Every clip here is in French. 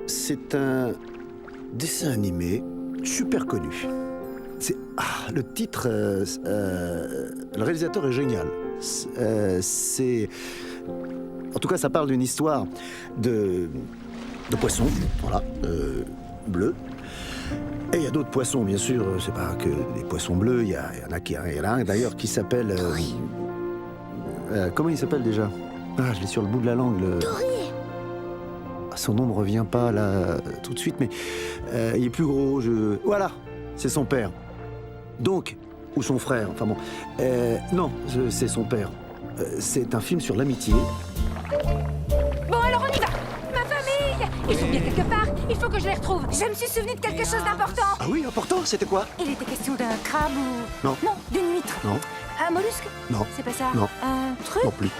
C'est un dessin animé super connu. Le titre, le réalisateur est génial. En tout cas, ça parle d'une histoire de poissons, voilà, bleus. Et il y a d'autres poissons, bien sûr, c'est pas que des poissons bleus, il y en a un d'ailleurs qui s'appelle... comment il s'appelle déjà? Je l'ai sur le bout de la langue. Son nom me revient pas là tout de suite, mais il est plus gros. Voilà, c'est son père. Donc, ou son frère, enfin bon. Non, c'est son père. C'est un film sur l'amitié. Bon, alors on y va. Ma famille. Ils sont bien quelque part. Il faut que je les retrouve. Je me suis souvenu de quelque chose d'important. Ah oui, important, c'était quoi? Il était question d'un crabe ou... Non. Non, d'une huître. Non. Un mollusque? Non. C'est pas ça? Non. Un truc? Non plus.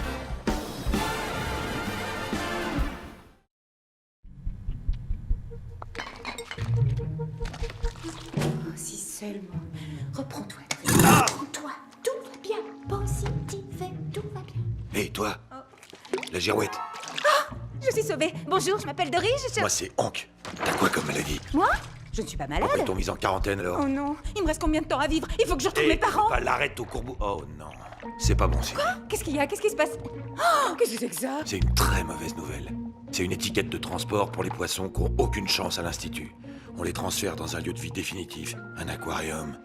Oh, si seulement. Reprends-toi. Reprends-toi. Tout va bien. Positive, tout va bien. Hé, toi, la girouette. Je suis sauvée. Bonjour, je m'appelle Dory, je cherche... Moi, c'est Hank. T'as quoi comme maladie? Moi? Je ne suis pas malade. Pourquoi ils t'ont mise en quarantaine, alors? Oh non, il me reste combien de temps à vivre? Il faut que je retrouve mes parents. Pas l'arrête au courbou. Oh non, c'est pas bon signe. Qu'est-ce qu'il y a? Qu'est-ce qui se passe? Oh, qu'est-ce que c'est que ça? C'est une très mauvaise nouvelle. C'est une étiquette de transport pour les poissons qui n'ont aucune chance à l'institut. On les transfère dans un lieu de vie définitif, un aquarium.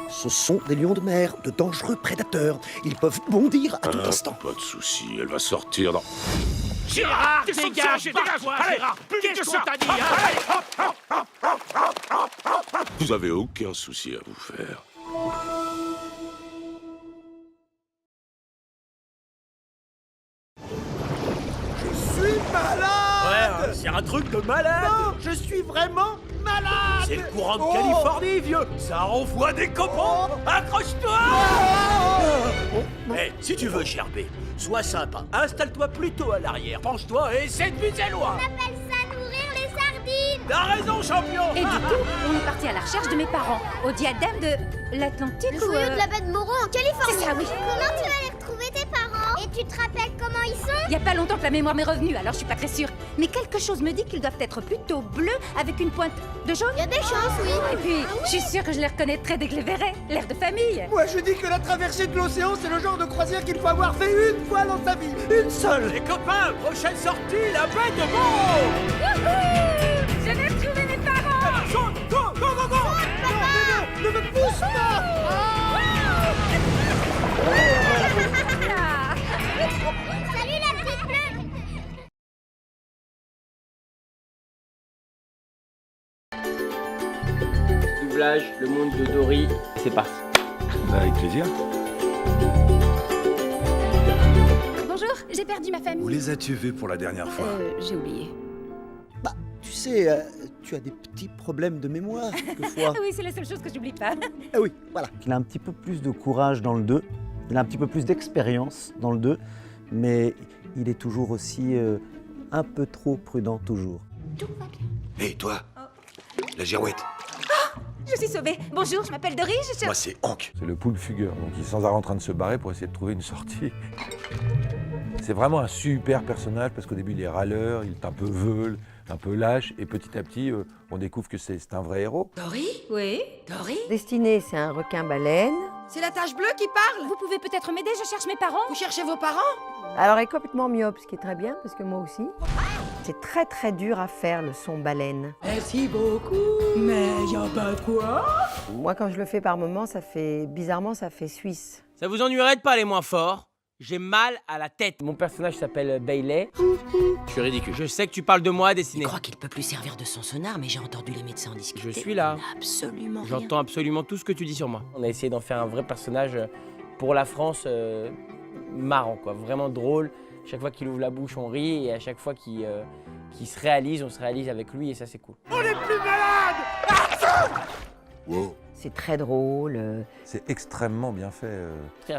Ce sont des lions de mer, de dangereux prédateurs. Ils peuvent bondir à tout instant. Pas de soucis, elle va sortir dans... Gérard, dégage, dégage-toi, Gérard. Qu'est-ce qu'on t'a dit, hein? Vous avez aucun souci à vous faire. Je suis malade! Ouais, c'est un truc de malade. Non, je suis vraiment malade! C'est le courant de Oh. Californie, vieux. Ça envoie des copains. Accroche-toi. Eh, si tu veux gerber, sois sympa. Installe-toi plutôt à l'arrière. Penche-toi et essaie de viser loin. On appelle ça nourrir les sardines. T'as raison, champion. Et du coup, on est parti à la recherche de mes parents, au diadème de l'Atlantique Le ou... joyau de la baie de Moreau en Californie. C'est ça, oui. Comment tu vas les retrouver tes parents? Et tu te rappelles comment ils sont? Il y a pas longtemps que la mémoire m'est revenue, alors je suis pas très sûre. Mais quelque chose me dit qu'ils doivent être plutôt bleus avec une pointe de jaune. Il y a des chances, oui. Et puis, je suis sûre que je les reconnaîtrais dès que je les verrai. L'air de famille. Moi, je dis que la traversée de l'océan, c'est le genre de croisière qu'il faut avoir fait une fois dans sa vie. Une seule. Les copains, prochaine sortie, la baie de Moreau. Wouhou! Je vais retrouver mes parents. Saute, go, go, go, go. Ne me pousse pas! Salut la petite bleue. Doublage, le monde de Dory, c'est parti. Avec plaisir. Bonjour, j'ai perdu ma Où famille. les as-tu vus pour la dernière fois? J'ai oublié. Tu sais, tu as des petits problèmes de mémoire, quelquefois. Oui, c'est la seule chose que j'oublie pas. Ah oui, voilà. Il a un petit peu plus de courage dans le 2, il a un petit peu plus d'expérience dans le 2, mais il est toujours aussi un peu trop prudent, toujours. Tout va bien. Hé, toi, la girouette. Je suis sauvée. Bonjour, je m'appelle Dory, je cherche... Moi, c'est Hank. C'est le poule fugueur, donc il est sans arrêt en train de se barrer pour essayer de trouver une sortie. C'est vraiment un super personnage parce qu'au début il est râleur, il est un peu veule, un peu lâche, et petit à petit on découvre que c'est un vrai héros. Dory? Oui? Dory? Destiné, c'est un requin-baleine. C'est la tache bleue qui parle. Vous pouvez peut-être m'aider, je cherche mes parents. Vous cherchez vos parents? Alors, elle est complètement myope, ce qui est très bien, parce que moi aussi. C'est très très dur à faire, le son baleine. Merci beaucoup. Mais y a pas quoi? Moi, quand je le fais par moments, ça fait... Bizarrement, ça fait suisse. Ça vous ennuierait de pas aller moins fort? J'ai mal à la tête. Mon personnage s'appelle Bailey. Je suis ridicule. Je sais que tu parles de moi à dessiner. Je crois qu'il peut plus servir de son sonar, mais j'ai entendu les médecins en discuter. Je suis là. Absolument rien. J'entends absolument tout ce que tu dis sur moi. On a essayé d'en faire un vrai personnage pour la France marrant, quoi. Vraiment drôle. Chaque fois qu'il ouvre la bouche, on rit. Et à chaque fois qu'il se réalise, on se réalise avec lui. Et ça, c'est cool. On est plus malade. Wow. C'est très drôle. C'est extrêmement bien fait.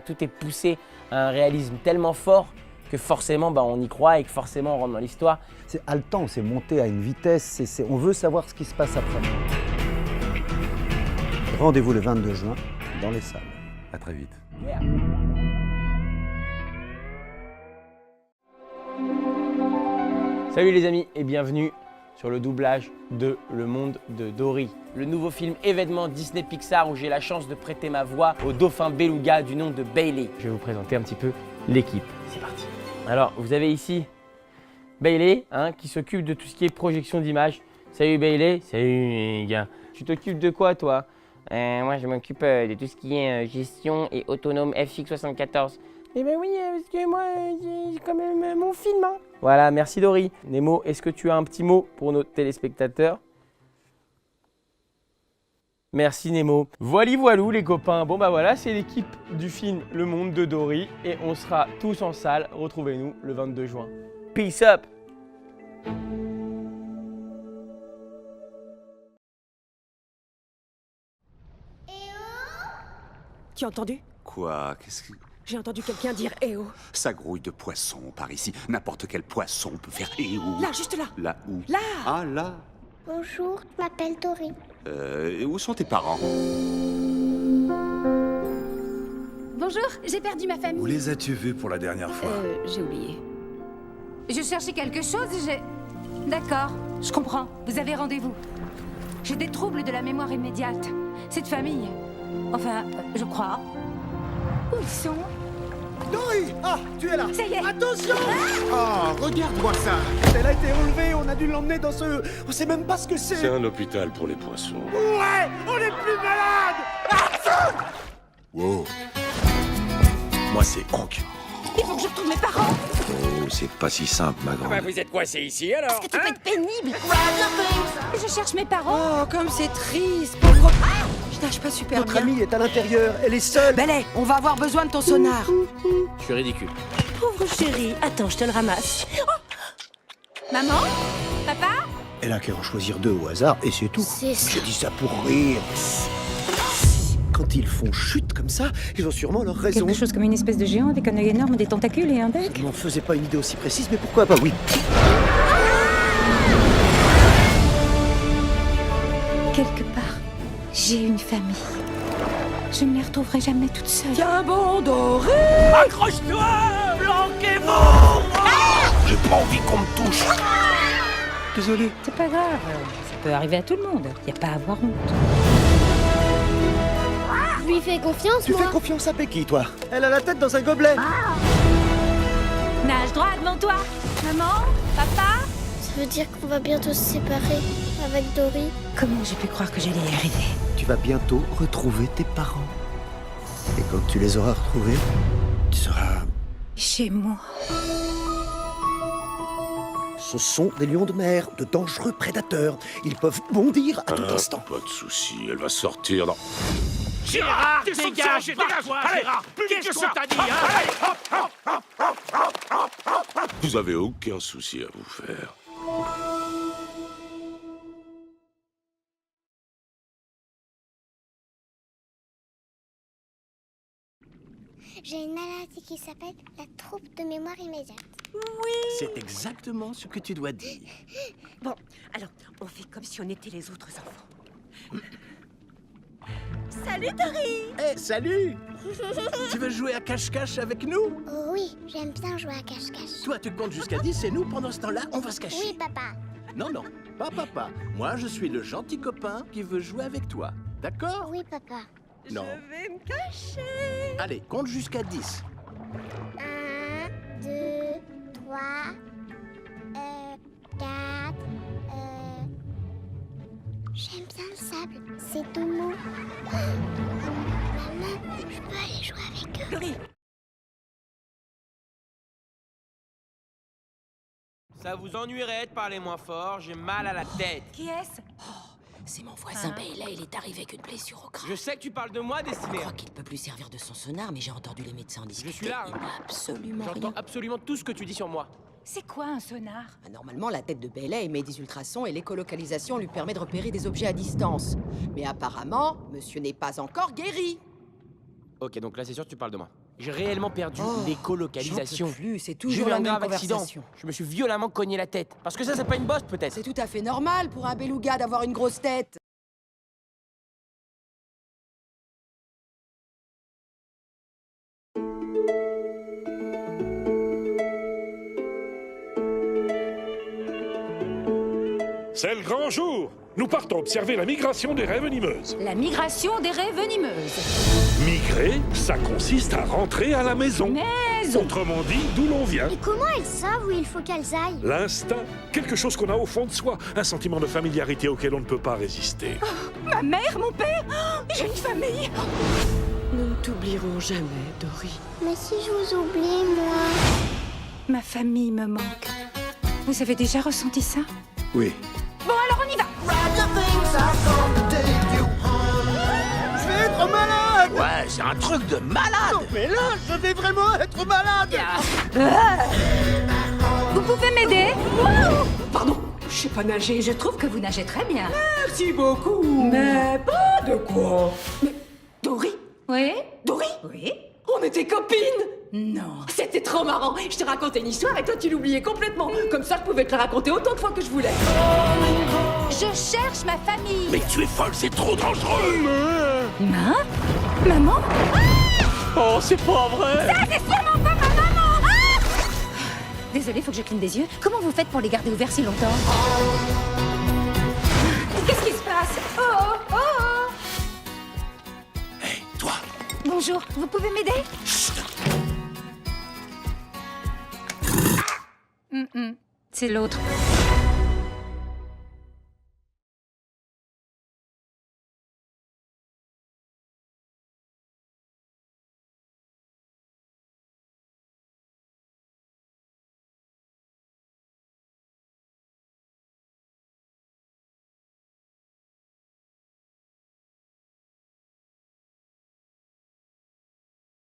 Tout est poussé à un réalisme tellement fort que forcément on y croit et que forcément on rentre dans l'histoire. C'est haletant, c'est monté à une vitesse, on veut savoir ce qui se passe après. Rendez-vous le 22 juin dans les salles. À très vite. Yeah. Salut les amis et bienvenue sur le doublage de Le Monde de Dory. Le nouveau film événement Disney Pixar où j'ai la chance de prêter ma voix au dauphin beluga du nom de Bailey. Je vais vous présenter un petit peu l'équipe. C'est parti. Alors vous avez ici Bailey qui s'occupe de tout ce qui est projection d'images. Salut Bailey. Salut les gars. Tu t'occupes de quoi toi? Moi je m'occupe de tout ce qui est gestion et autonome FX74. Eh ben oui, parce que moi, j'ai quand même mon film. Voilà, merci Dory. Nemo, est-ce que tu as un petit mot pour nos téléspectateurs? Merci Nemo. Voilou les copains. Bon bah voilà, c'est l'équipe du film Le Monde de Dory. Et on sera tous en salle. Retrouvez-nous le 22 juin. Peace up! Tu as entendu? Quoi? Qu'est-ce que... J'ai entendu quelqu'un dire « Eh oh ». Ça grouille de poissons par ici. N'importe quel poisson peut faire « Eh oh ». Là, juste là. Là où? Là. Ah, là. Bonjour, je m'appelle Dory. Où sont tes parents? Bonjour, j'ai perdu ma famille. Où les as-tu vus pour la dernière fois? J'ai oublié. Je cherchais quelque chose et j'ai... D'accord, je comprends. Vous avez rendez-vous. J'ai des troubles de la mémoire immédiate. Cette famille... Enfin, je crois... Où ils sont? Dory! Ah, tu es là! Ça y est! Attention! Oh, regarde-moi ça! Elle a été enlevée, on a dû l'emmener dans ce... On sait même pas ce que c'est! C'est un hôpital pour les poissons. Ouais! On est plus malade! Wow. Moi, c'est Hank. Il faut que je retrouve mes parents! Oh, c'est pas si simple, ma grande. Vous êtes coincés ici alors? Est-ce que tu peux être pénible? Je cherche mes parents! Oh, comme c'est triste, pauvre... Ah, je nage pas super Notre bien. amie est à l'intérieur, elle est seule! Bailey, on va avoir besoin de ton sonar. Je suis ridicule. Pauvre chérie, attends, je te le ramasse. Maman? Papa? Elle a qu'à en choisir deux au hasard et c'est tout. C'est ça. Je dis ça pour rire. Quand ils font chute comme ça, ils ont sûrement leur raison. Quelque chose comme une espèce de géant avec un œil énorme, des tentacules et un bec? Je m'en faisais pas une idée aussi précise, mais pourquoi pas, oui. Quelque part, j'ai une famille. Je ne les retrouverai jamais toute seule. Tiens bon, Dory. Accroche-toi! Planquez-vous! J'ai pas envie qu'on me touche. Désolé. C'est pas grave, ça peut arriver à tout le monde. Y a pas à avoir honte. Je lui fais confiance, Tu moi. fais confiance à Becky, toi? Elle a la tête dans un gobelet! Nage droit devant toi. Maman? Papa? Ça veut dire qu'on va bientôt se séparer avec Dory. Comment j'ai pu croire que j'allais y arriver? Tu vas bientôt retrouver tes parents. Et quand tu les auras retrouvés, tu seras... Chez moi. Ce sont des lions de mer, de dangereux prédateurs. Ils peuvent bondir à tout instant. Pas de soucis, elle va sortir dans... Gérard, dégage! Dégage-toi, Gérard! Qu'est-ce qu'on t'a dit, hein? Vous avez aucun souci à vous faire. J'ai une maladie qui s'appelle la trouble de mémoire immédiate. C'est exactement ce que tu dois dire. Bon, alors, on fait comme si on était les autres enfants. Salut, Dory. Eh, salut! Tu veux jouer à cache-cache avec nous? Oh oui, j'aime bien jouer à cache-cache. Toi, tu comptes jusqu'à 10 et nous, pendant ce temps-là, on va se cacher. Oui, papa. Non, non, pas papa. Moi, je suis le gentil copain qui veut jouer avec toi. D'accord? Oui, papa. Non. Je vais me cacher. Allez, compte jusqu'à 10. 1, 2, 3, 4, J'aime bien le sable, c'est tout mou. Maman, je peux aller jouer avec eux. Dory. Ça vous ennuierait de parler moins fort, j'ai mal à la tête. Qui est-ce? C'est mon voisin Bailey, il est arrivé avec une blessure au crâne. Je sais que tu parles de moi, Je Destiné. crois qu'il peut plus servir de son sonar, mais j'ai entendu les médecins en discuter. Je suis là. Il n'a absolument J'entends rien. absolument tout ce que tu dis sur moi. C'est quoi un sonar? Normalement, la tête de Bailey émet des ultrasons et l'écolocalisation lui permet de repérer des objets à distance. Mais apparemment, monsieur n'est pas encore guéri. Ok, donc là c'est sûr que tu parles de moi. J'ai réellement perdu Oh, l'écolocalisation. j'en peux plus, c'est J'ai toujours eu la un même grave accident. conversation. Je me suis violemment cogné la tête. Parce que ça, c'est pas une bosse peut-être. C'est tout à fait normal pour un beluga d'avoir une grosse tête. C'est le grand jour. Nous partons observer la migration des raies venimeuses. La migration des raies venimeuses. Migrer, ça consiste à rentrer à la maison. Autrement dit, d'où l'on vient. Et comment elles savent où il faut qu'elles aillent? L'instinct, quelque chose qu'on a au fond de soi, un sentiment de familiarité auquel on ne peut pas résister. Ma mère, mon père, j'ai une famille. Nous ne t'oublierons jamais, Dory. Mais si je vous oublie, moi... Ma famille me manque. Vous avez déjà ressenti ça? Oui. Bon, alors on y va. Je vais être malade! Ouais, c'est un truc de malade! Non, mais là, je vais vraiment être malade! Vous pouvez m'aider? Pardon, je sais pas nager. Je trouve que vous nagez très bien. Merci beaucoup. Mais pas de quoi. Mais Dory? Oui? Dory? Oui? On était copines! Non. C'était trop marrant. Je te racontais une histoire et toi tu l'oubliais complètement. Comme ça, je pouvais te la raconter autant de fois que je voulais. Je cherche ma famille. Mais tu es folle, c'est trop dangereux. Maman? Oh, c'est pas vrai! Ça, c'est sûrement pas ma maman! Désolée, faut que je cligne des yeux. Comment vous faites pour les garder ouverts si longtemps? Qu'est-ce qui se passe? Oh! Hé, toi. Bonjour, vous pouvez m'aider? C'est l'autre.